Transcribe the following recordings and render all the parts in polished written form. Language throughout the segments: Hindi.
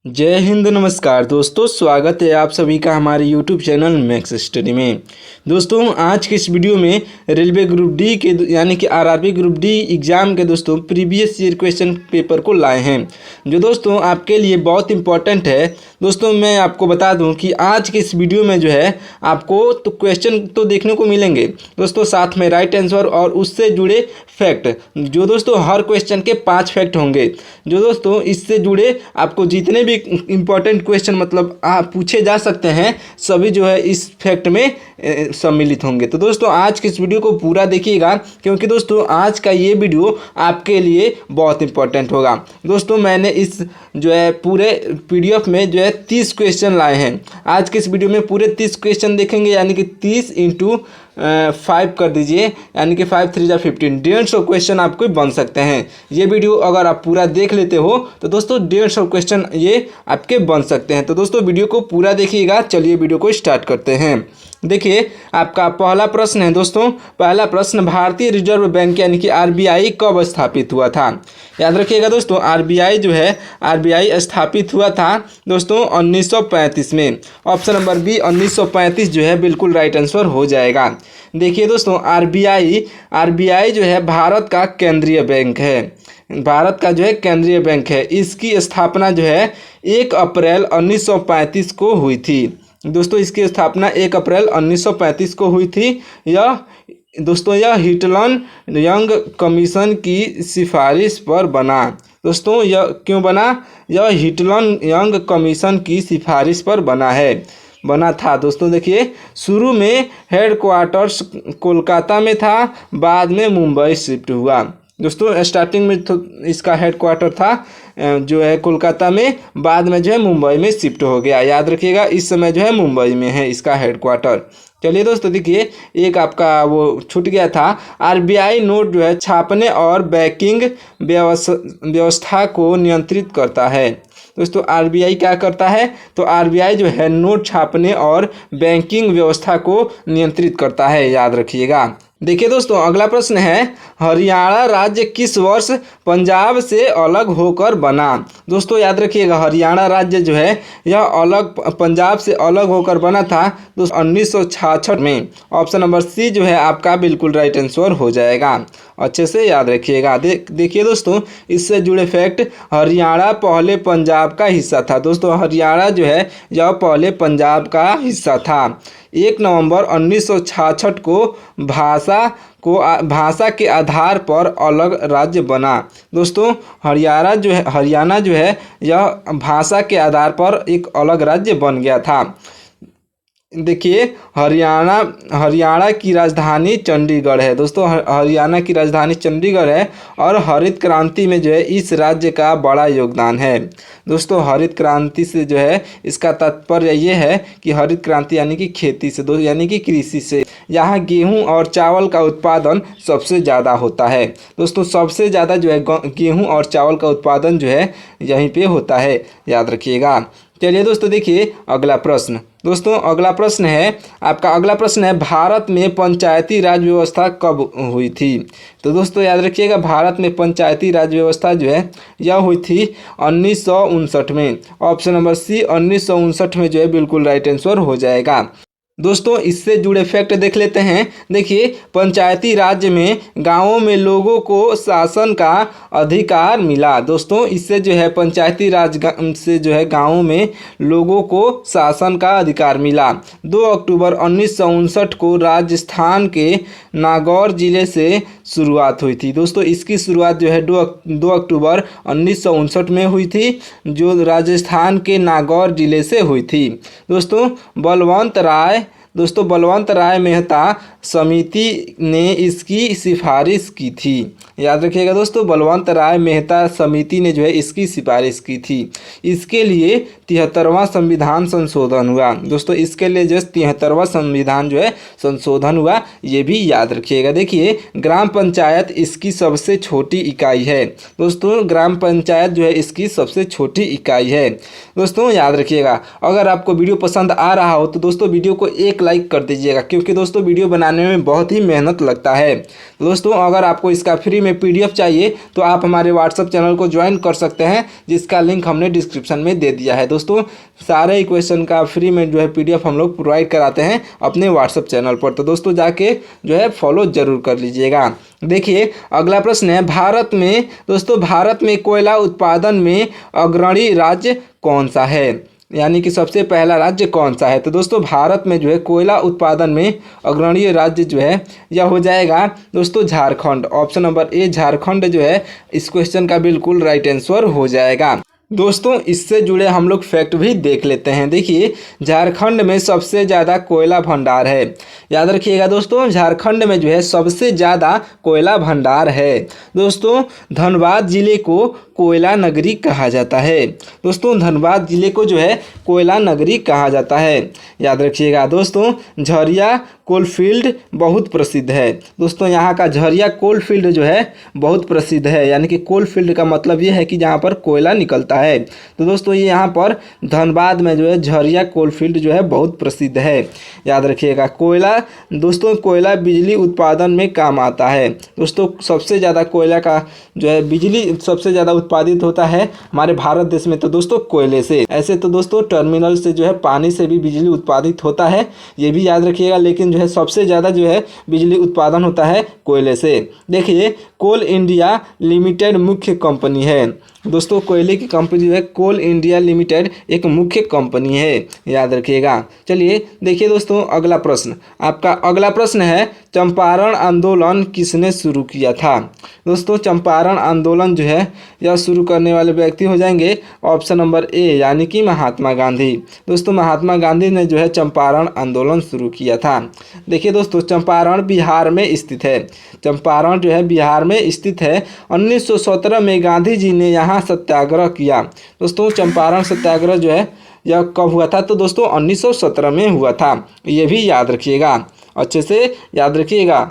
जय हिंद। नमस्कार दोस्तों, स्वागत है आप सभी का हमारे YouTube चैनल मैक्स स्टडी में। दोस्तों आज के इस वीडियो में रेलवे ग्रुप डी के यानी कि आरआरबी ग्रुप डी एग्ज़ाम के दोस्तों प्रीवियस ईयर क्वेश्चन पेपर को लाए हैं, जो दोस्तों आपके लिए बहुत इंपॉर्टेंट है। दोस्तों मैं आपको बता दूं कि आज के इस वीडियो में जो है आपको तो क्वेश्चन तो देखने को मिलेंगे दोस्तों, साथ में राइट आंसर और उससे जुड़े फैक्ट, जो दोस्तों हर क्वेश्चन के 5 फैक्ट होंगे, जो दोस्तों इससे जुड़े आपको जितने भी इंपॉर्टेंट क्वेश्चन मतलब आप पूछे जा सकते हैं सभी जो है इस फैक्ट में सम्मिलित होंगे। तो दोस्तों आज के इस वीडियो को पूरा देखिएगा, क्योंकि दोस्तों आज का ये वीडियो आपके लिए बहुत इंपॉर्टेंट होगा। दोस्तों मैंने इस जो है पूरे पीडीएफ में जो है 30 क्वेश्चन लाए हैं। आज के इस वीडियो में पूरे 30 क्वेश्चन देखेंगे, यानी कि 30 इंटू 5 कर दीजिए, यानी कि 5 3 जा 15, 150 क्वेश्चन आपको बन सकते हैं। ये वीडियो अगर आप पूरा देख लेते हो तो दोस्तों 150 क्वेश्चन ये आपके बन सकते हैं। तो दोस्तों वीडियो को पूरा देखिएगा। चलिए वीडियो को स्टार्ट करते हैं। देखिए आपका पहला प्रश्न है दोस्तों, पहला प्रश्न, भारतीय रिजर्व बैंक यानी कि आरबीआई कब स्थापित हुआ था? याद रखिएगा दोस्तों, आरबीआई जो है आरबीआई स्थापित हुआ था दोस्तों 1935 में। ऑप्शन नंबर बी 1935 जो है बिल्कुल राइट आंसर हो जाएगा। देखिए दोस्तों आरबीआई जो है भारत का केंद्रीय बैंक है, भारत का जो है केंद्रीय बैंक है। इसकी स्थापना जो है 1 अप्रैल 1935 को हुई थी दोस्तों। इसकी स्थापना 1 अप्रैल 1935 को हुई थी। यह दोस्तों हीटलन यंग कमीशन की सिफारिश पर बना। दोस्तों यह क्यों बना? यह हीटलन यंग कमीशन की सिफारिश पर बना था दोस्तों। देखिए शुरू में हेडक्वार्टर्स कोलकाता में था, बाद में मुंबई शिफ्ट हुआ दोस्तों। स्टार्टिंग में तो इसका हेडक्वार्टर था जो है कोलकाता में, बाद में जो है मुंबई में शिफ्ट हो गया। याद रखिएगा इस समय जो है मुंबई में है इसका हेडक्वार्टर। चलिए दोस्तों देखिए एक आपका वो छूट गया था। आरबीआई नोट जो है छापने और बैंकिंग व्यवस्था को नियंत्रित करता है। दोस्तों आरबीआई क्या करता है? तो आरबीआई जो है नोट छापने और बैंकिंग व्यवस्था को नियंत्रित करता है, याद रखिएगा। देखिए दोस्तों अगला प्रश्न है, हरियाणा राज्य किस वर्ष पंजाब से अलग होकर बना? दोस्तों याद रखिएगा हरियाणा राज्य जो है यह अलग पंजाब से अलग होकर बना था दोस्तों 1966 में। ऑप्शन नंबर सी जो है आपका बिल्कुल राइट आंसर हो जाएगा। अच्छे से याद रखिएगा। देखिए दोस्तों इससे जुड़े फैक्ट, हरियाणा पहले पंजाब का हिस्सा था दोस्तों। हरियाणा जो है यह पहले पंजाब का हिस्सा था। 1 नवंबर 1966 को भाषा के आधार पर अलग राज्य बना दोस्तों। हरियाणा जो है यह भाषा के आधार पर एक अलग राज्य बन गया था। देखिए हरियाणा की राजधानी चंडीगढ़ है दोस्तों। हरियाणा की राजधानी चंडीगढ़ है और हरित क्रांति में जो है इस राज्य का बड़ा योगदान है दोस्तों। हरित क्रांति से जो है इसका तात्पर्य ये है कि हरित क्रांति यानी कि खेती से दोस्तों, यानी कि कृषि से। यहाँ गेहूं और चावल का उत्पादन सबसे ज़्यादा होता है दोस्तों। सबसे ज़्यादा जो है गेहूं और चावल का उत्पादन जो है यहीं पे होता है, याद रखिएगा। चलिए दोस्तों देखिए अगला प्रश्न। दोस्तों अगला प्रश्न है आपका, अगला प्रश्न है, भारत में पंचायती राज व्यवस्था कब हुई थी? तो दोस्तों याद रखिएगा भारत में पंचायती राज व्यवस्था जो है यह हुई थी 1959 में। ऑप्शन नंबर सी 1959 में जो है बिल्कुल राइट आंसर हो जाएगा। दोस्तों इससे जुड़े फैक्ट देख लेते हैं। देखिए पंचायती राज में गांवों में लोगों को शासन का अधिकार मिला दोस्तों। इससे जो है पंचायती राज से जो है गांवों में लोगों को शासन का अधिकार मिला। 2 अक्टूबर 1959 को राजस्थान के नागौर जिले से शुरुआत हुई थी दोस्तों। इसकी शुरुआत जो है 2 अक्टूबर 1959 में हुई थी, जो राजस्थान के नागौर जिले से हुई थी दोस्तों। बलवंत राय मेहता समिति ने इसकी सिफारिश की थी। याद रखिएगा दोस्तों बलवंत राय मेहता समिति ने जो है इसकी सिफारिश की थी। इसके लिए 73वां संविधान संशोधन हुआ दोस्तों। इसके लिए जो 73वां संविधान जो है संशोधन हुआ, ये भी याद रखिएगा। देखिए ग्राम पंचायत इसकी सबसे छोटी इकाई है दोस्तों। ग्राम पंचायत जो है इसकी सबसे छोटी इकाई है दोस्तों, याद रखिएगा। अगर आपको वीडियो पसंद आ रहा हो तो दोस्तों वीडियो को एक लाइक कर दीजिएगा, क्योंकि दोस्तों वीडियो बनाने में बहुत ही मेहनत लगता है। दोस्तों अगर आपको इसका फ्री में PDF चाहिए तो आप हमारे व्हाट्सअप चैनल को ज्वाइन कर सकते हैं, जिसका लिंक हमने डिस्क्रिप्शन में दे दिया है। दोस्तों सारे इक्वेशन का फ्री में जो है PDF हम लोग प्रोवाइड कराते हैं अपने व्हाट्सअप चैनल पर, तो दोस्तों जाके जो है फॉलो ज़रूर कर लीजिएगा। देखिए अगला प्रश्न है, भारत में कोयला उत्पादन में अग्रणी राज्य कौन सा है, यानी कि सबसे पहला राज्य कौन सा है। तो दोस्तों भारत में जो है कोयला उत्पादन में अग्रणी राज्य जो है यह हो जाएगा दोस्तों Jharkhand. Option number A Jharkhand जो है इस क्वेश्चन का बिल्कुल राइट आंसर हो जाएगा। दोस्तों इससे जुड़े हम लोग फैक्ट भी देख लेते हैं। देखिए झारखंड में सबसे ज़्यादा कोयला भंडार है, याद रखिएगा दोस्तों, झारखंड में जो है सबसे ज़्यादा कोयला भंडार है। दोस्तों धनबाद जिले को कोयला नगरी कहा जाता है। दोस्तों धनबाद जिले को जो है कोयला नगरी कहा जाता है, याद रखिएगा। दोस्तों झरिया कोलफील्ड बहुत प्रसिद्ध है। दोस्तों यहाँ का झरिया कोलफील्ड जो है बहुत प्रसिद्ध है, यानी कि कोलफील्ड का मतलब ये है कि जहाँ पर कोयला निकलता है। तो दोस्तों ये यहाँ पर धनबाद में जो है झरिया कोलफील्ड जो है बहुत प्रसिद्ध है, याद रखिएगा। कोयला दोस्तों कोयला बिजली उत्पादन में काम आता है। दोस्तों सबसे ज़्यादा कोयला का जो है बिजली सबसे ज़्यादा उत्पादित होता है हमारे भारत देश में तो दोस्तों कोयले से। ऐसे तो दोस्तों टर्मिनल से जो है पानी से भी बिजली उत्पादित होता है, ये भी याद रखिएगा, लेकिन जो है सबसे ज़्यादा जो है बिजली उत्पादन होता है कोयले से। देखिए कोल इंडिया लिमिटेड मुख्य कंपनी है। दोस्तों कोयले की कंपनी जो है कोल इंडिया लिमिटेड एक मुख्य कंपनी है, याद रखिएगा। चलिए देखिए दोस्तों अगला प्रश्न, आपका अगला प्रश्न है चंपारण आंदोलन किसने शुरू किया था। दोस्तों चंपारण आंदोलन जो है यह शुरू करने वाले व्यक्ति हो जाएंगे ऑप्शन नंबर ए, यानी कि महात्मा गांधी। दोस्तों महात्मा गांधी ने जो है चंपारण आंदोलन शुरू किया था। देखिए दोस्तों चंपारण बिहार में स्थित है, चंपारण जो है बिहार में स्थित है। 1917 में गांधी जी ने यहाँ सत्याग्रह किया। दोस्तों चंपारण सत्याग्रह जो है यह कब हुआ था, तो दोस्तों 1917 में हुआ था, ये भी याद रखिएगा, अच्छे से याद रखिएगा।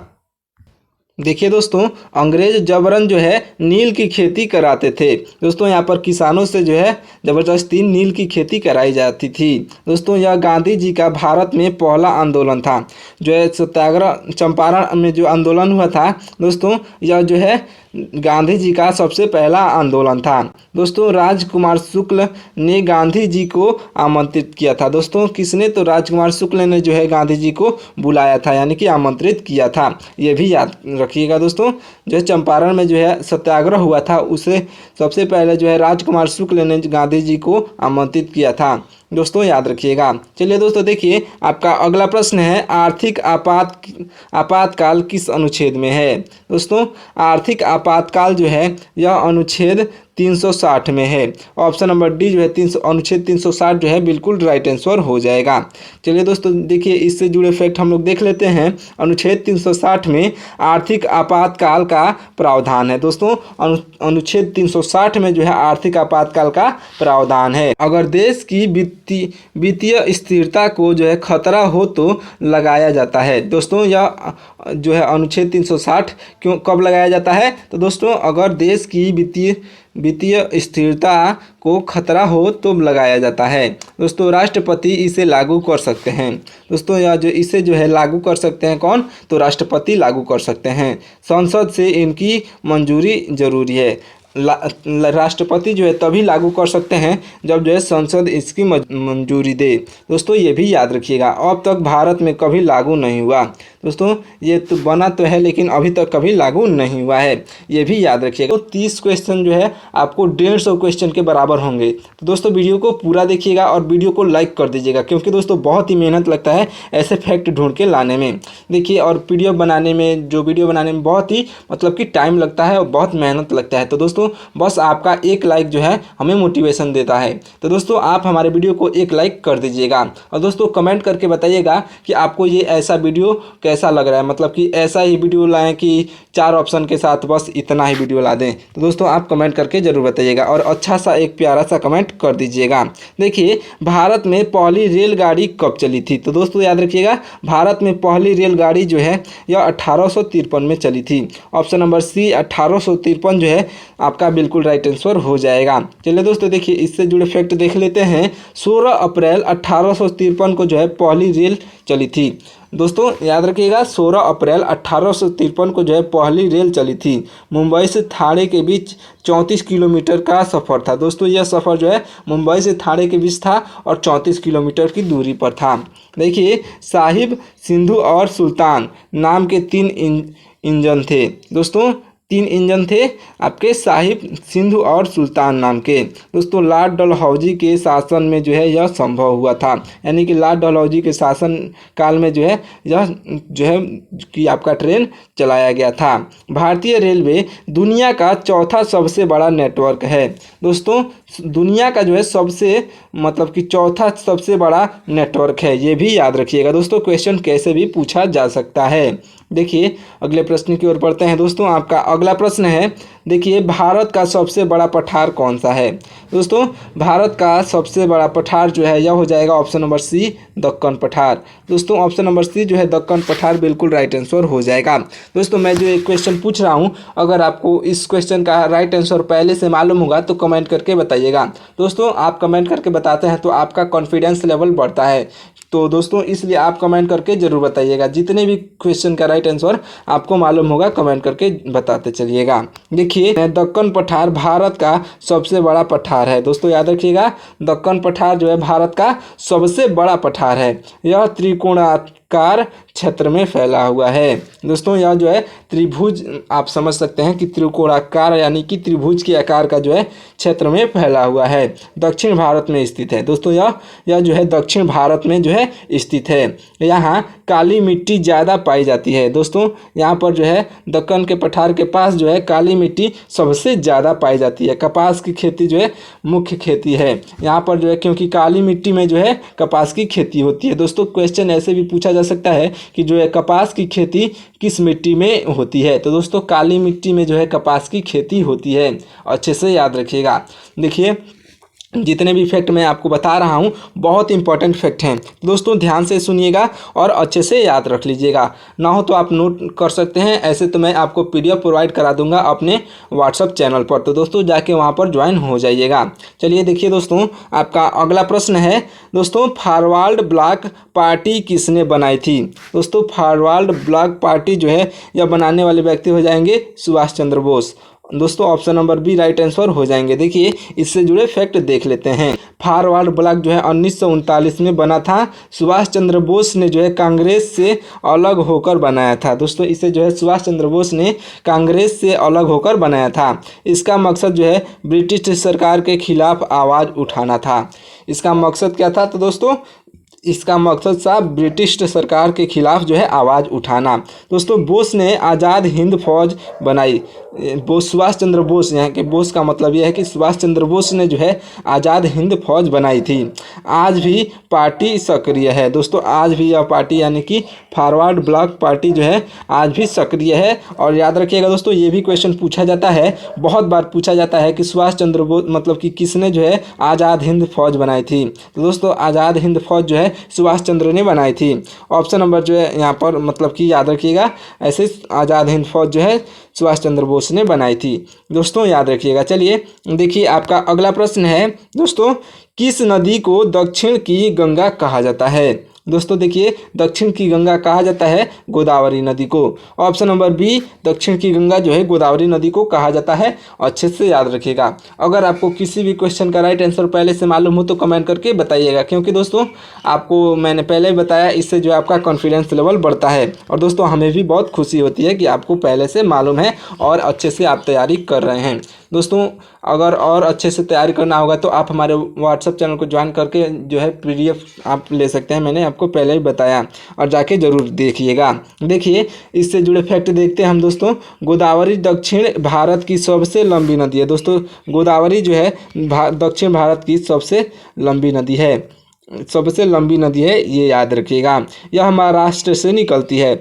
देखिए दोस्तों अंग्रेज जबरन जो है नील की खेती कराते थे। दोस्तों यहाँ पर किसानों से जो है ज़बरदस्ती नील की खेती कराई जाती थी। दोस्तों यह गांधी जी का भारत में पहला आंदोलन था, जो है सत्याग्रह चंपारण में जो आंदोलन हुआ था दोस्तों यह जो है गांधी जी का सबसे पहला आंदोलन था। दोस्तों राजकुमार शुक्ल ने गांधी जी को आमंत्रित किया था। दोस्तों किसने, तो राजकुमार शुक्ल ने जो है गांधी जी को बुलाया था, यानी कि आमंत्रित किया था, ये भी याद रखिएगा। दोस्तों जो है चंपारण में जो है सत्याग्रह हुआ था उसे सबसे पहले जो है राजकुमार शुक्ल ने गांधी जी को आमंत्रित किया था, दोस्तों याद रखिएगा। चलिए दोस्तों देखिए आपका अगला प्रश्न है आर्थिक आपातकाल किस अनुच्छेद में है। दोस्तों आर्थिक आपातकाल जो है यह अनुच्छेद 360 में है। ऑप्शन नंबर डी जो है अनुच्छेद 360 जो है बिल्कुल राइट आंसर हो जाएगा। चलिए दोस्तों देखिए इससे जुड़े फैक्ट हम लोग देख लेते हैं। अनुच्छेद 360 में आर्थिक आपातकाल का प्रावधान है। दोस्तों अनुच्छेद 360 में जो है आर्थिक आपातकाल का प्रावधान है। अगर देश की वित्तीय स्थिरता को जो है खतरा हो तो लगाया जाता है। दोस्तों यह जो है अनुच्छेद 360 क्यों कब लगाया जाता है, तो दोस्तों अगर देश की वित्तीय स्थिरता को खतरा हो तो लगाया जाता है। दोस्तों राष्ट्रपति इसे लागू कर सकते हैं। दोस्तों यह जो इसे जो है लागू कर सकते हैं कौन, तो राष्ट्रपति लागू कर सकते हैं। संसद से इनकी मंजूरी जरूरी है। राष्ट्रपति जो है तभी लागू कर सकते हैं जब जो है संसद इसकी मंजूरी दे। दोस्तों ये भी याद रखिएगा, अब तक भारत में कभी लागू नहीं हुआ। दोस्तों ये तो बना तो है लेकिन अभी तक कभी लागू नहीं हुआ है, ये भी याद रखिएगा। तो 30 क्वेश्चन जो है आपको 150 क्वेश्चन के बराबर होंगे। तो दोस्तों वीडियो को पूरा देखिएगा और वीडियो को लाइक कर दीजिएगा, क्योंकि दोस्तों बहुत ही मेहनत लगता है ऐसे फैक्ट ढूंढ के लाने में। देखिए और वीडियो बनाने में बहुत ही मतलब कि टाइम लगता है और बहुत मेहनत लगता है। तो दोस्तों बस आपका एक लाइक जो है हमें मोटिवेशन देता है। तो दोस्तों आप हमारे वीडियो को एक लाइक कर दीजिएगा और दोस्तों कमेंट करके बताइएगा कि आपको ये ऐसा वीडियो कैसा लग रहा है, मतलब कि ऐसा ही वीडियो लाएं कि 4 ऑप्शन के साथ बस इतना ही वीडियो ला दें। तो दोस्तों आप कमेंट करके ज़रूर बताइएगा और अच्छा सा एक प्यारा सा कमेंट कर दीजिएगा। देखिए भारत में पहली रेलगाड़ी कब चली थी, तो दोस्तों याद रखिएगा भारत में पहली रेलगाड़ी जो है यह 1853 में चली थी। ऑप्शन नंबर सी 1853 जो है आपका बिल्कुल राइट आंसर हो जाएगा। चलिए दोस्तों देखिए इससे जुड़े फैक्ट देख लेते हैं। 16 अप्रैल 1853 को जो है पहली रेल चली थी। दोस्तों याद रखिएगा 16 अप्रैल 1853 को जो है पहली रेल चली थी। मुंबई से थाने के बीच 34 किलोमीटर का सफ़र था। दोस्तों यह सफ़र जो है मुंबई से थाने के बीच था और 34 किलोमीटर की दूरी पर था। देखिए साहिब, सिंधु और सुल्तान नाम के 3 इंजन थे। दोस्तों 3 इंजन थे आपके साहिब, सिंधु और सुल्तान नाम के। दोस्तों लॉर्ड डलहौजी के शासन में जो है यह संभव हुआ था, यानी कि लॉर्ड डलहौजी के शासन काल में जो है यह जो है कि आपका ट्रेन चलाया गया था। भारतीय रेलवे दुनिया का चौथा सबसे बड़ा नेटवर्क है। दोस्तों दुनिया का जो है सबसे मतलब कि चौथा सबसे बड़ा नेटवर्क है, ये भी याद रखिएगा। दोस्तों क्वेश्चन कैसे भी पूछा जा सकता है। देखिए अगले प्रश्न की ओर बढ़ते हैं। दोस्तों आपका अगला प्रश्न है, देखिए भारत का सबसे बड़ा पठार कौन सा है। दोस्तों भारत का सबसे बड़ा पठार जो है यह हो जाएगा ऑप्शन नंबर सी, दक्कन पठार। दोस्तों ऑप्शन नंबर सी जो है दक्कन पठार बिल्कुल राइट आंसर हो जाएगा। दोस्तों मैं जो एक क्वेश्चन पूछ रहा हूँ, अगर आपको इस क्वेश्चन का राइट आंसर पहले से मालूम होगा तो कमेंट करके बताइएगा। दोस्तों आप कमेंट करके बताते हैं तो आपका कॉन्फिडेंस लेवल बढ़ता है, तो दोस्तों इसलिए आप कमेंट करके ज़रूर बताइएगा। जितने भी क्वेश्चन का राइट आंसर आपको मालूम होगा कमेंट करके बताते चलिएगा। देखिए दक्कन पठार भारत का सबसे बड़ा पठार है। दोस्तों याद रखिएगा दक्कन पठार जो है भारत का सबसे बड़ा पठार है। यह त्रिकोणाकार क्षेत्र में फैला हुआ है। दोस्तों यह जो है त्रिभुज, आप समझ सकते हैं कि त्रिकोणाकार यानी कि त्रिभुज के आकार का जो है क्षेत्र में फैला हुआ है, दक्षिण भारत में स्थित है। दोस्तों यह जो है दक्षिण भारत में जो है स्थित है। यहाँ काली मिट्टी ज़्यादा पाई जाती है। दोस्तों यहाँ पर जो है दक्कन के पठार के पास जो है काली मिट्टी सबसे ज़्यादा पाई जाती है। कपास की खेती जो है मुख्य खेती है यहाँ पर जो है, क्योंकि काली मिट्टी में जो है कपास की खेती होती है। दोस्तों क्वेश्चन ऐसे भी पूछा जा सकता है कि जो है कपास की खेती किस मिट्टी में होती है, तो दोस्तों काली मिट्टी में जो है कपास की खेती होती है। अच्छे से याद रखिएगा। देखिए जितने भी फैक्ट मैं आपको बता रहा हूँ बहुत इंपॉर्टेंट फैक्ट हैं। दोस्तों ध्यान से सुनिएगा और अच्छे से याद रख लीजिएगा, ना हो तो आप नोट कर सकते हैं। ऐसे तो मैं आपको PDF प्रोवाइड करा दूंगा अपने व्हाट्सअप चैनल पर, तो दोस्तों जाके वहाँ पर ज्वाइन हो जाइएगा। चलिए देखिए दोस्तों आपका अगला प्रश्न है। दोस्तों फॉरवर्ड ब्लॉक पार्टी किसने बनाई थी। दोस्तों फॉरवर्ड ब्लॉक पार्टी जो है यह बनाने वाले व्यक्ति हो जाएंगे सुभाष चंद्र बोस। दोस्तों option number B right answer हो जाएंगे। देखिए इससे जुड़े फैक्ट देख लेते हैं। फॉरवर्ड ब्लॉक जो है 1939 में बना था। सुभाष चंद्र बोस ने जो है कांग्रेस से अलग होकर बनाया था। दोस्तों इसे जो है सुभाष चंद्र बोस ने कांग्रेस से अलग होकर बनाया था। इसका मकसद जो है ब्रिटिश सरकार के खिलाफ आवाज़ उठाना था। इसका मकसद क्या था, तो दोस्तों इसका मकसद था ब्रिटिश सरकार के खिलाफ जो है आवाज़ उठाना। दोस्तों बोस ने आज़ाद हिंद फौज बनाई। सुभाष चंद्र बोस, यहाँ के बोस का मतलब यह है कि सुभाष चंद्र बोस ने जो है आज़ाद हिंद फौज बनाई थी। आज भी पार्टी सक्रिय है। दोस्तों आज भी यह पार्टी यानी कि फॉरवर्ड ब्लॉक पार्टी जो है आज भी सक्रिय है। और याद रखिएगा दोस्तों ये भी क्वेश्चन पूछा जाता है, बहुत बार पूछा जाता है कि सुभाष चंद्र बोस मतलब कि किसने जो है आज़ाद हिंद फौज बनाई थी। तो दोस्तों आज़ाद हिंद फौज जो है सुभाष चंद्र ने बनाई थी। ऑप्शन नंबर जो है यहाँ पर मतलब कि याद रखिएगा, ऐसे आज़ाद हिंद फौज जो है सुभाष चंद्र बोस ने बनाई थी। दोस्तों याद रखिएगा। चलिए देखिए आपका अगला प्रश्न है। दोस्तों किस नदी को दक्षिण की गंगा कहा जाता है। दोस्तों देखिए दक्षिण की गंगा कहा जाता है गोदावरी नदी को। ऑप्शन नंबर बी दक्षिण की गंगा जो है गोदावरी नदी को कहा जाता है। अच्छे से याद रखिएगा। अगर आपको किसी भी क्वेश्चन का राइट आंसर पहले से मालूम हो तो कमेंट करके बताइएगा, क्योंकि दोस्तों आपको मैंने पहले ही बताया इससे जो है आपका कॉन्फिडेंस लेवल बढ़ता है। और दोस्तों हमें भी बहुत खुशी होती है कि आपको पहले से मालूम है और अच्छे से आप तैयारी कर रहे हैं। दोस्तों अगर और अच्छे से तैयारी करना होगा तो आप हमारे व्हाट्सएप चैनल को ज्वाइन करके जो है PDF आप ले सकते हैं, मैंने आपको पहले ही बताया, और जाके ज़रूर देखिएगा। देखिए इससे जुड़े फैक्ट देखते हैं हम। दोस्तों गोदावरी दक्षिण भारत की सबसे लंबी नदी है। दोस्तों गोदावरी जो है दक्षिण भारत की सबसे लंबी नदी है, सबसे लंबी नदी है, ये याद रखिएगा। यह महाराष्ट्र से निकलती है।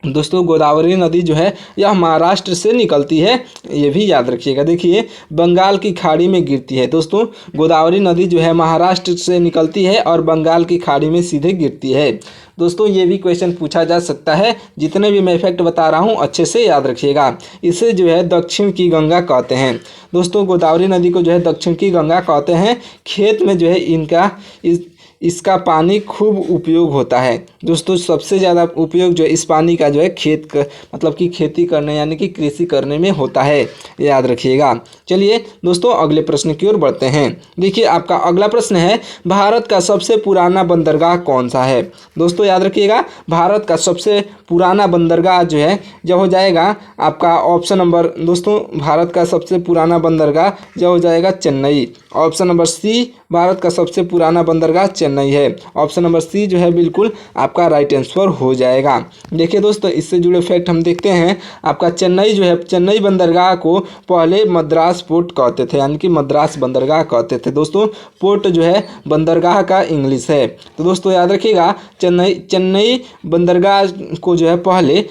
दोस्तों गोदावरी नदी जो है यह महाराष्ट्र से निकलती है, ये भी याद रखिएगा। देखिए बंगाल की खाड़ी में गिरती है। दोस्तों गोदावरी नदी जो है महाराष्ट्र से निकलती है और बंगाल की खाड़ी में सीधे गिरती है। दोस्तों ये भी क्वेश्चन पूछा जा सकता है, जितने भी मैं फैक्ट बता रहा हूँ अच्छे से याद रखिएगा। इसे जो है दक्षिण की गंगा कहते हैं। दोस्तों गोदावरी नदी को जो है दक्षिण की गंगा कहते हैं। खेत में जो है इसका पानी खूब उपयोग होता है। दोस्तों सबसे ज़्यादा उपयोग जो है इस पानी का जो है मतलब कि खेती करने यानी कि कृषि करने में होता है, याद रखिएगा। चलिए दोस्तों अगले प्रश्न की ओर बढ़ते हैं। देखिए आपका अगला प्रश्न है, भारत का सबसे पुराना बंदरगाह कौन सा है। दोस्तों याद रखिएगा भारत का सबसे पुराना बंदरगाह जो है जो हो जाएगा आपका ऑप्शन नंबर, दोस्तों भारत का सबसे पुराना बंदरगाह जो हो जाएगा Chennai. Option number C Bharat का सबसे पुराना बंदरगाह चेन्नई है। ऑप्शन नंबर सी जो है बिल्कुल आपका राइट आंसर हो जाएगा। देखिए दोस्तों इससे जुड़े फैक्ट हम देखते हैं। आपका चेन्नई जो है, चेन्नई बंदरगाह को पहले मद्रास पोर्ट कहते थे, यानी कि मद्रास बंदरगाह कहते थे। दोस्तों पोर्ट जो है बंदरगाह का इंग्लिश है। तो दोस्तों याद रखिएगा चेन्नई बंदरगाह को जो है पहले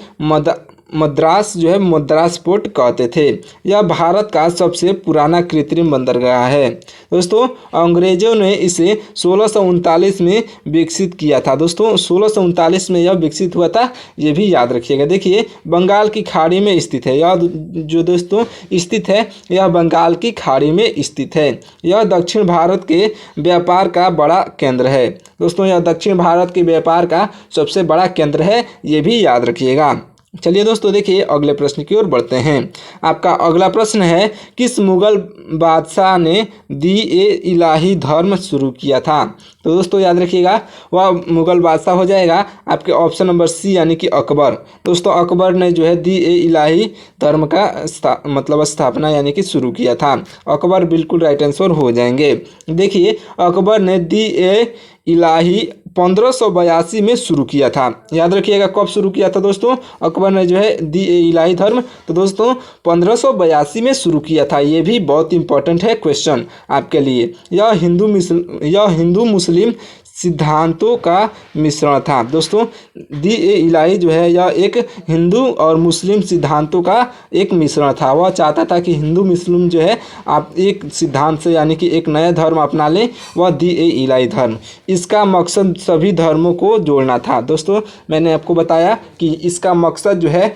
मद्रास जो है मद्रास पोर्ट कहते थे। यह भारत का सबसे पुराना कृत्रिम बंदरगाह है। दोस्तों अंग्रेजों ने इसे 1639 में विकसित किया था। दोस्तों 1639 में यह विकसित हुआ था, ये भी याद रखिएगा। देखिए बंगाल की खाड़ी में स्थित है। यह जो दोस्तों स्थित है यह बंगाल की खाड़ी में स्थित है। यह दक्षिण भारत के व्यापार का बड़ा केंद्र है। दोस्तों यह दक्षिण भारत के व्यापार का सबसे बड़ा केंद्र है, ये भी याद रखिएगा। चलिए दोस्तों देखिए अगले प्रश्न की ओर बढ़ते हैं। आपका अगला प्रश्न है, किस मुगल बादशाह ने दी-ए-इलाही धर्म शुरू किया था। तो दोस्तों याद रखिएगा वह मुगल बादशाह हो जाएगा आपके ऑप्शन नंबर सी यानी कि अकबर। दोस्तों अकबर ने जो है दी-ए-इलाही धर्म का स्थापना यानी कि शुरू किया था। अकबर बिल्कुल राइट आंसर हो जाएंगे। देखिए अकबर ने दी-ए-इलाही 1582 में शुरू किया था। याद रखिएगा कब शुरू किया था दोस्तों अकबर ने जो है दी-ए-इलाही धर्म, तो दोस्तों 1582 में शुरू किया था। ये भी बहुत इंपॉर्टेंट है क्वेश्चन आपके लिए। यह हिंदू मुस्लिम सिद्धांतों का मिश्रण था। दोस्तों दी-ए-इलाही जो है यह एक हिंदू और मुस्लिम सिद्धांतों का एक मिश्रण था। वह चाहता था कि हिंदू मुस्लिम जो है आप एक सिद्धांत से यानी कि एक नया धर्म अपना लें, वह दी-ए-इलाही धर्म। इसका मकसद सभी धर्मों को जोड़ना था। दोस्तों मैंने आपको बताया कि इसका मकसद जो है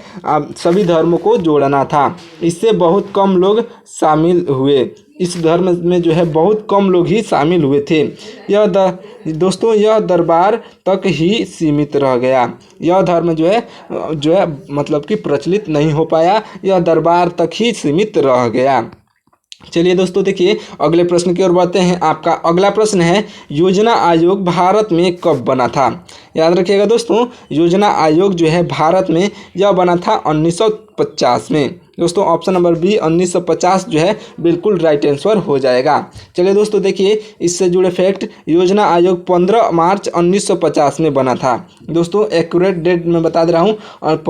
सभी धर्मों को जोड़ना था। इससे बहुत कम लोग शामिल हुए। इस धर्म में जो है बहुत कम लोग ही शामिल हुए थे। दोस्तों यह दरबार तक ही सीमित रह गया। यह धर्म जो है मतलब कि प्रचलित नहीं हो पाया, यह दरबार तक ही सीमित रह गया। चलिए दोस्तों देखिए अगले प्रश्न की ओर बढ़ते हैं। आपका अगला प्रश्न है, योजना आयोग भारत में कब बना था। याद रखिएगा दोस्तों योजना आयोग जो है भारत में यह बना था 1950 में। दोस्तों ऑप्शन नंबर बी 1950 जो है बिल्कुल राइट आंसर हो जाएगा। चलिए दोस्तों देखिए इससे जुड़े फैक्ट, योजना आयोग 15 मार्च 1950 में बना था। दोस्तों एक्यूरेट डेट मैं बता दे रहा हूँ, और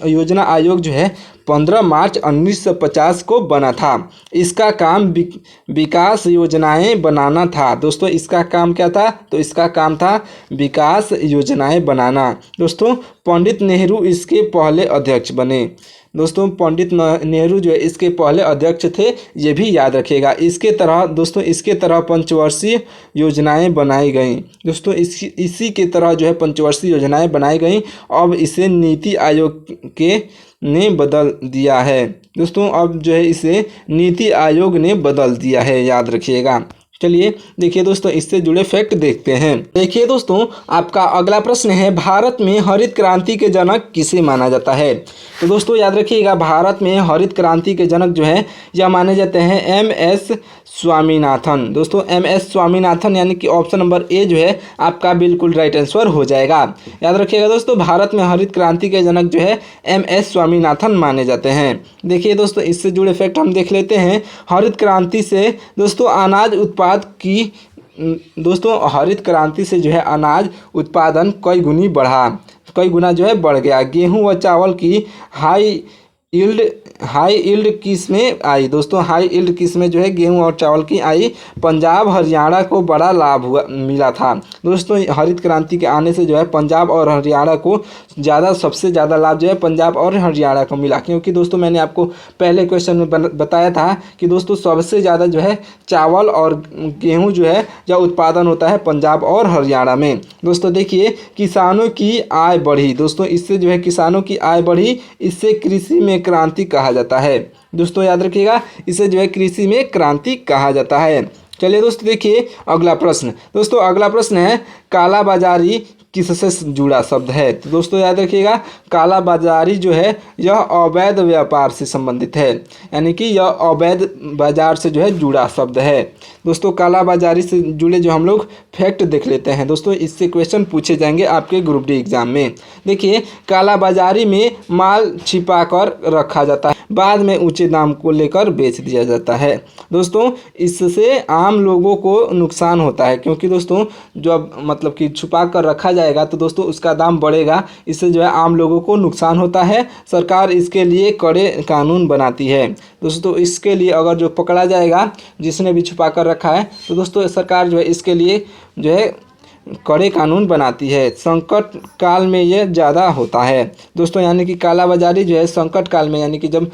योजना आयोग जो है 15 मार्च 1950 को बना था। इसका काम विकास योजनाएं बनाना था। दोस्तों इसका काम क्या था, तो इसका काम था विकास योजनाएं बनाना। दोस्तों पंडित नेहरू इसके पहले अध्यक्ष बने। दोस्तों पंडित नेहरू जो है इसके पहले अध्यक्ष थे, ये भी याद रखिएगा। इसके तरह पंचवर्षीय योजनाएं बनाई गई। दोस्तों इसी के तरह जो है पंचवर्षीय योजनाएं बनाई गई। अब इसे नीति आयोग ने बदल दिया है। दोस्तों अब जो है इसे नीति आयोग ने बदल दिया है, याद रखिएगा। चलिए देखिए दोस्तों इससे जुड़े फैक्ट देखते हैं। देखिए दोस्तों आपका अगला प्रश्न है, भारत में हरित क्रांति के जनक किसे माना जाता है। तो दोस्तों याद रखिएगा भारत में हरित क्रांति के जनक जो है यह माने जाते हैं एम.एस. स्वामीनाथन। दोस्तों एम.एस. स्वामीनाथन यानी कि ऑप्शन नंबर ए जो है आपका बिल्कुल राइट आंसर हो जाएगा। याद रखिएगा दोस्तों भारत में हरित क्रांति के जनक जो है एम.एस. स्वामीनाथन माने जाते हैं। देखिए दोस्तों इससे जुड़े फैक्ट हम देख लेते हैं। हरित क्रांति से दोस्तों अनाज उत्पादन हरित क्रांति से जो है अनाज उत्पादन कई गुना जो है बढ़ गया। गेहूं व चावल की हाई यील्ड हाई यील्ड किस में आई? दोस्तों हाई यील्ड किस में जो है गेहूं और चावल की आई? पंजाब हरियाणा को बड़ा लाभ हुआ मिला था। दोस्तों हरित क्रांति के आने से जो है पंजाब और हरियाणा को सबसे ज़्यादा लाभ जो है पंजाब और हरियाणा को मिला, क्योंकि दोस्तों मैंने आपको पहले क्वेश्चन में बताया था कि दोस्तों सबसे ज़्यादा जो है चावल और गेहूं जो है या उत्पादन होता है पंजाब और हरियाणा में। दोस्तों देखिए किसानों की आय बढ़ी। दोस्तों इससे जो है किसानों की आय बढ़ी, इससे कृषि में क्रांति कहा जाता है। दोस्तों याद रखिएगा, इसे जो है कृषि में क्रांति कहा जाता है। चलिए दोस्तों देखिए अगला प्रश्न। दोस्तों अगला प्रश्न है कालाबाजारी किससे जुड़ा शब्द है? तो दोस्तों याद रखिएगा कालाबाजारी जो है यह अवैध व्यापार से संबंधित है, यानी कि यह अवैध बाजार से जो है जुड़ा शब्द है। दोस्तों कालाबाजारी से जुड़े जो हम लोग फैक्ट देख लेते हैं। दोस्तों इससे क्वेश्चन पूछे जाएंगे आपके ग्रुप डी एग्जाम में। देखिए कालाबाजारी में माल छिपा कर रखा जाता है, बाद में ऊंचे दाम को लेकर बेच दिया जाता है। दोस्तों इससे आम लोगों को नुकसान होता है, क्योंकि दोस्तों जब मतलब कि छुपा कर रखा जाएगा तो दोस्तों उसका दाम बढ़ेगा, इससे जो है आम लोगों को नुकसान होता है। सरकार इसके लिए कड़े कानून बनाती है। दोस्तों इसके लिए अगर जो पकड़ा जाएगा जिसने भी छुपा कर रखा है तो दोस्तों सरकार जो है इसके लिए जो है कड़े कानून बनाती है। संकट काल में ये ज़्यादा होता है। दोस्तों यानी कि कालाबाजारी जो है संकट काल में, यानी कि जब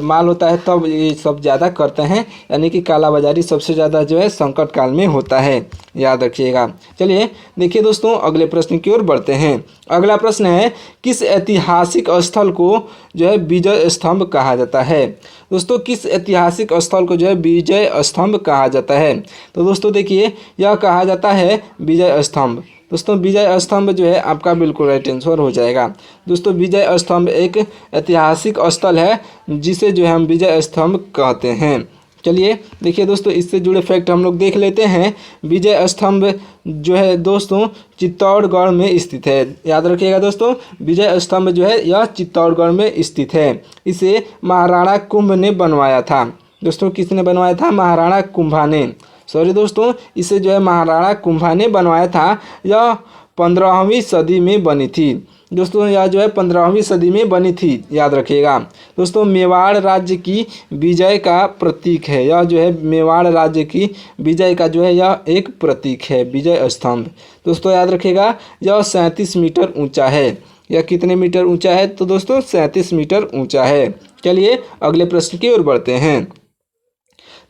माल होता है तब ये सब ज़्यादा करते हैं, यानी कि कालाबाजारी सबसे ज़्यादा जो है संकट काल में होता है, याद रखिएगा। चलिए देखिए दोस्तों अगले प्रश्न की ओर बढ़ते हैं। अगला प्रश्न है किस ऐतिहासिक स्थल को जो है विजय स्तंभ कहा जाता है? दोस्तों किस ऐतिहासिक स्थल को जो है विजय स्तंभ कहा जाता है? तो दोस्तों देखिए यह कहा जाता है विजय स्तंभ। दोस्तों विजय स्तंभ जो है आपका बिल्कुल राइट आंसर हो जाएगा। दोस्तों विजय स्तंभ एक ऐतिहासिक स्थल है जिसे जो है हम विजय स्तंभ कहते हैं। चलिए देखिए दोस्तों इससे जुड़े फैक्ट हम लोग देख लेते हैं। विजय स्तंभ जो है दोस्तों चित्तौड़गढ़ में स्थित है। याद रखिएगा दोस्तों विजय स्तंभ जो है यह चित्तौड़गढ़ में स्थित है। इसे महाराणा कुंभ ने बनवाया था। दोस्तों किसने बनवाया था? महाराणा कुंभा ने। सॉरी दोस्तों इसे जो है महाराणा कुंभा ने बनवाया था। यह 15वीं सदी में बनी थी। दोस्तों यह जो है 15वीं सदी में बनी थी, याद रखिएगा। दोस्तों मेवाड़ राज्य की विजय का प्रतीक है। यह जो है मेवाड़ राज्य की विजय का जो है यह एक प्रतीक है विजय स्तंभ। दोस्तों याद रखिएगा यह 37 मीटर ऊंचा है। यह कितने मीटर ऊंचा है? तो दोस्तों 37 मीटर ऊंचा है। चलिए अगले प्रश्न की ओर बढ़ते हैं।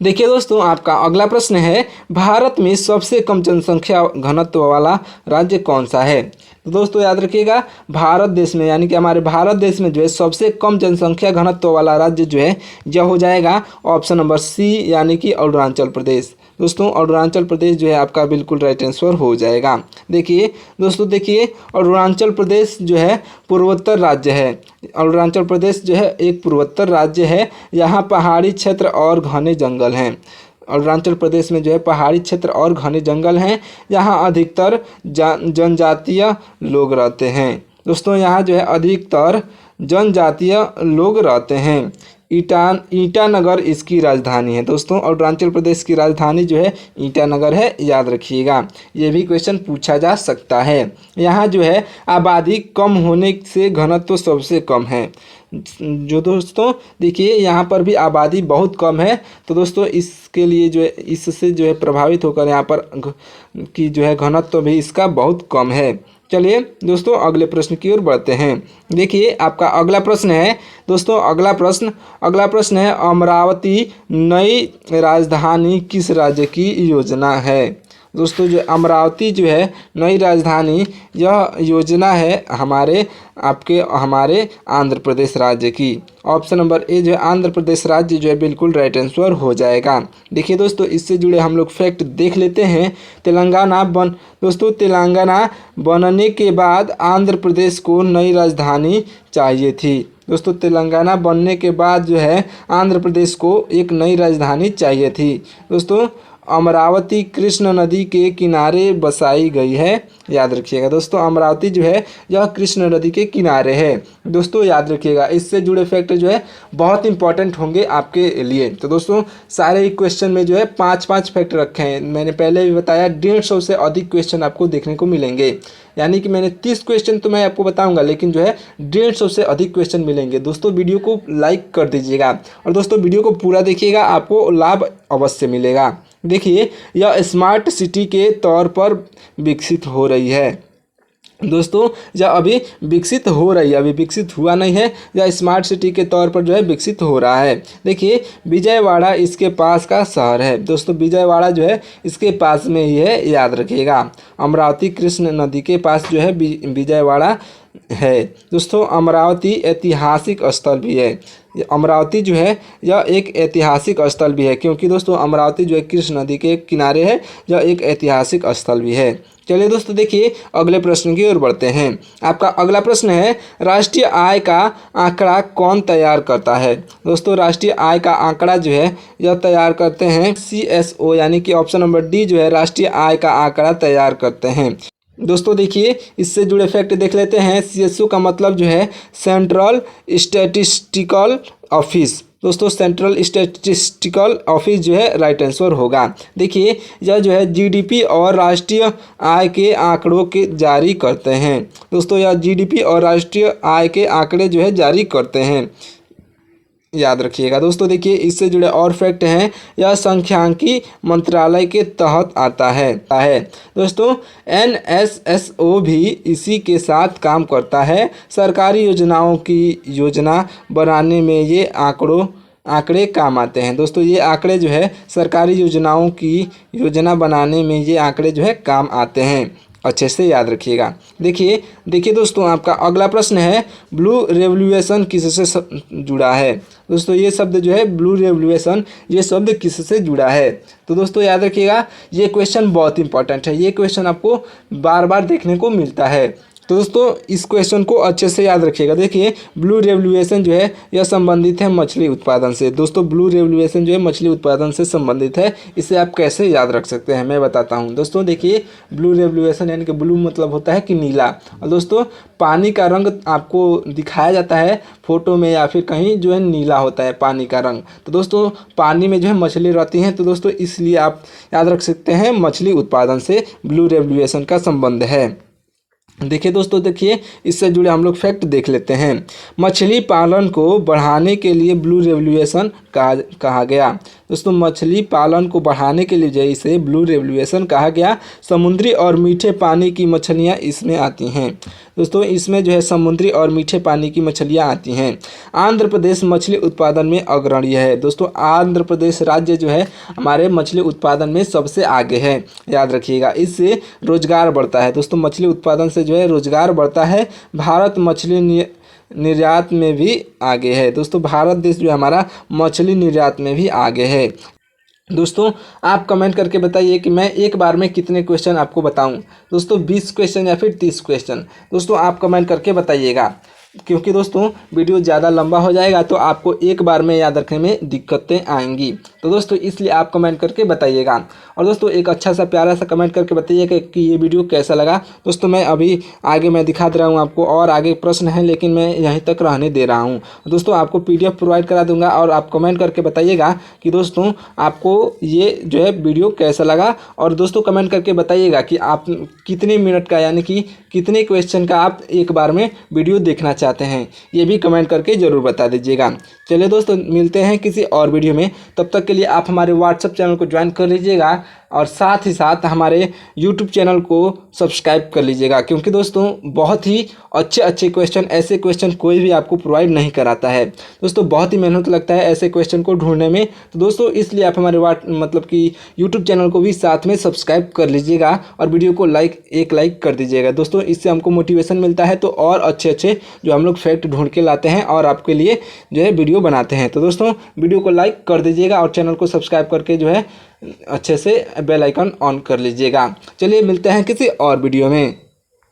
देखिए दोस्तों आपका अगला प्रश्न है भारत में सबसे कम जनसंख्या घनत्व वाला राज्य कौन सा है? तो दोस्तों याद रखिएगा भारत देश में, यानी कि हमारे भारत देश में जो है सबसे कम जनसंख्या घनत्व वाला राज्य जो है यह हो जाएगा ऑप्शन नंबर सी, यानी कि अरुणाचल प्रदेश। दोस्तों अरुणाचल प्रदेश जो है आपका बिल्कुल राइट आंसर हो जाएगा। देखिए दोस्तों देखिए अरुणाचल प्रदेश जो है पूर्वोत्तर राज्य है। अरुणाचल प्रदेश जो है एक पूर्वोत्तर राज्य है। यहाँ पहाड़ी क्षेत्र और घने जंगल हैं। अरुणाचल प्रदेश में जो है पहाड़ी क्षेत्र और घने जंगल हैं। यहाँ अधिकतर जनजातीय लोग रहते हैं। दोस्तों यहाँ जो है अधिकतर जनजातीय लोग रहते हैं। ईटानगर इसकी राजधानी है। दोस्तों अरुणाचल प्रदेश की राजधानी जो है ईटानगर है, याद रखिएगा। ये भी क्वेश्चन पूछा जा सकता है। यहाँ जो है आबादी कम होने से घनत्व सबसे कम है। जो दोस्तों देखिए यहाँ पर भी आबादी बहुत कम है, तो दोस्तों इसके लिए जो है इससे जो है प्रभावित होकर यहाँ पर की जो है घनत्व भी इसका बहुत कम है। चलिए दोस्तों अगले प्रश्न की ओर बढ़ते हैं। देखिए आपका अगला प्रश्न है दोस्तों अगला प्रश्न है अमरावती नई राजधानी किस राज्य की योजना है? दोस्तों जो अमरावती जो है नई राजधानी यह योजना है हमारे आंध्र प्रदेश राज्य की। ऑप्शन नंबर ए जो है आंध्र प्रदेश राज्य जो है बिल्कुल राइट आंसर हो जाएगा। देखिए दोस्तों इससे जुड़े हम लोग फैक्ट देख लेते हैं। तेलंगाना बनने के बाद आंध्र प्रदेश को नई राजधानी चाहिए थी। दोस्तों तेलंगाना बनने के बाद जो है आंध्र प्रदेश को एक नई राजधानी चाहिए थी। दोस्तों अमरावती कृष्ण नदी के किनारे बसाई गई है? याद रखिएगा दोस्तों, अमरावती जो है यह कृष्ण नदी के किनारे है। दोस्तों याद रखिएगा, इससे जुड़े फैक्ट जो है बहुत इंपॉर्टेंट होंगे आपके लिए। तो दोस्तों सारे ही क्वेश्चन में जो है 5-5 फैक्ट रखे हैं। मैंने पहले भी बताया 150 से अधिक क्वेश्चन आपको देखने को मिलेंगे, यानी कि मैंने 30 क्वेश्चन तो मैं आपको बताऊंगा, लेकिन जो है 150 से अधिक क्वेश्चन मिलेंगे। दोस्तों वीडियो को लाइक कर दीजिएगा और दोस्तों वीडियो को पूरा देखिएगा, आपको लाभ अवश्य मिलेगा। देखिए, यह स्मार्ट सिटी के तौर पर विकसित हो रही है। दोस्तों यह अभी विकसित हो रही है, अभी विकसित हुआ नहीं है, यह स्मार्ट सिटी के तौर पर जो है विकसित हो रहा है। देखिए, विजयवाड़ा इसके पास का शहर है। दोस्तों विजयवाड़ा जो है इसके पास में ही है, याद रखिएगा। अमरावती कृष्ण नदी के पास जो है विजयवाड़ा है। दोस्तों अमरावती ऐतिहासिक स्थल भी है। अमरावती जो है यह एक ऐतिहासिक स्थल भी है, क्योंकि दोस्तों अमरावती जो है कृष्ण नदी के किनारे है, यह एक ऐतिहासिक स्थल भी है। चलिए दोस्तों देखिए, अगले प्रश्न की ओर बढ़ते हैं। आपका अगला प्रश्न है, राष्ट्रीय आय का आंकड़ा कौन तैयार करता है? दोस्तों राष्ट्रीय आय का आंकड़ा जो है यह तैयार करते हैं CSO, यानी कि ऑप्शन नंबर डी जो है राष्ट्रीय आय का आंकड़ा तैयार करते हैं। दोस्तों देखिए, इससे जुड़े फैक्ट देख लेते हैं। CSO का मतलब जो है सेंट्रल स्टैटिस्टिकल ऑफिस। दोस्तों सेंट्रल स्टैटिस्टिकल ऑफिस जो है राइट आंसर होगा। देखिए, यह जो है GDP और राष्ट्रीय आय के आंकड़ों के जारी करते हैं। दोस्तों यह GDP और राष्ट्रीय आय के आंकड़े जो है जारी करते हैं, याद रखिएगा। दोस्तों देखिए, इससे जुड़े और फैक्ट हैं, यह सांख्यिकी मंत्रालय के तहत आता है। दोस्तों NSSO भी इसी के साथ काम करता है। सरकारी योजनाओं की योजना बनाने में ये आंकड़े काम आते हैं। दोस्तों ये आंकड़े जो है सरकारी योजनाओं की योजना बनाने में ये आंकड़े जो है काम आते हैं, अच्छे से याद रखिएगा। देखिए दोस्तों, आपका अगला प्रश्न है, ब्लू रेवोल्यूशन किससे जुड़ा है? दोस्तों ये शब्द जो है ब्लू रेवोल्यूशन, ये शब्द किससे जुड़ा है? तो दोस्तों याद रखिएगा, ये क्वेश्चन बहुत इंपॉर्टेंट है। ये क्वेश्चन आपको बार बार देखने को मिलता है, तो दोस्तों इस क्वेश्चन को अच्छे से याद रखिएगा। देखिए, ब्लू रेवोल्यूशन जो है यह संबंधित है मछली उत्पादन से। दोस्तों ब्लू रेवोल्यूशन जो है मछली उत्पादन से संबंधित है। इसे आप कैसे याद रख सकते हैं मैं बताता हूं। दोस्तों देखिए, ब्लू रेवोल्यूशन यानी कि ब्लू मतलब होता है कि नीला, और दोस्तों पानी का रंग आपको दिखाया जाता है फोटो में या फिर कहीं जो है नीला होता है पानी का रंग। तो दोस्तों पानी में जो है मछली रहती हैं, तो दोस्तों इसलिए आप याद रख सकते हैं मछली उत्पादन से ब्लू रेवोल्यूशन का संबंध है। देखिए दोस्तों, देखिए इससे जुड़े हम लोग फैक्ट देख लेते हैं। मछली पालन को बढ़ाने के लिए ब्लू रेवोल्यूशन कहा गया। दोस्तों मछली पालन को बढ़ाने के लिए इसे ब्लू रेवोल्यूशन कहा गया। समुद्री और मीठे पानी की मछलियाँ इसमें आती हैं। दोस्तों इसमें जो है समुद्री और मीठे पानी की मछलियाँ आती हैं। आंध्र प्रदेश मछली उत्पादन में अग्रणी है। दोस्तों आंध्र प्रदेश राज्य जो है हमारे मछली उत्पादन में सबसे आगे है, याद रखिएगा। इससे रोजगार बढ़ता है। दोस्तों मछली उत्पादन से जो है रोजगार बढ़ता है। भारत मछली निर्यात में भी आगे है। दोस्तों भारत देश जो है हमारा मछली निर्यात में भी आगे है। दोस्तों आप कमेंट करके बताइए कि मैं एक बार में कितने क्वेश्चन आपको बताऊं। दोस्तों 20 क्वेश्चन या फिर 30 क्वेश्चन। दोस्तों आप कमेंट करके बताइएगा, क्योंकि दोस्तों वीडियो ज़्यादा लंबा हो जाएगा तो आपको एक बार में याद रखने में दिक्कतें आएंगी। तो दोस्तों इसलिए आप कमेंट करके बताइएगा। और दोस्तों एक अच्छा सा प्यारा सा कमेंट करके बताइएगा कि ये वीडियो कैसा लगा। दोस्तों मैं अभी आगे मैं दिखा दे रहा हूँ आपको, और आगे प्रश्न है लेकिन मैं यहीं तक रहने दे रहा हूँ। दोस्तों आपको PDF प्रोवाइड करा दूंगा और आप कमेंट करके बताइएगा कि दोस्तों आपको ये जो है वीडियो कैसा लगा। और दोस्तों कमेंट करके बताइएगा कि आप कितने मिनट का यानी कि कितने क्वेश्चन का आप एक बार में वीडियो देखना चाहते हैं, ये भी कमेंट करके ज़रूर बता दीजिएगा। चलिए दोस्तों मिलते हैं किसी और वीडियो में, तब तक के लिए आप हमारे व्हाट्सएप चैनल को ज्वाइन कर लीजिएगा और साथ ही साथ हमारे यूट्यूब चैनल को सब्सक्राइब कर लीजिएगा, क्योंकि दोस्तों बहुत ही अच्छे क्वेश्चन, ऐसे क्वेश्चन कोई भी आपको प्रोवाइड नहीं कराता है। दोस्तों बहुत ही मेहनत लगता है ऐसे क्वेश्चन को ढूंढने में। तो दोस्तों इसलिए आप हमारे मतलब कि यूट्यूब चैनल को भी साथ में सब्सक्राइब कर लीजिएगा और वीडियो को एक लाइक कर दीजिएगा। दोस्तों इससे हमको मोटिवेशन मिलता है, तो और अच्छे जो हम लोग फैक्ट ढूंढ के लाते हैं और आपके लिए जो है वीडियो बनाते हैं। तो दोस्तों वीडियो को लाइक कर दीजिएगा और चैनल को सब्सक्राइब करके जो है अच्छे से बेल आइकन ऑन कर लीजिएगा। चलिए मिलते हैं किसी और वीडियो में।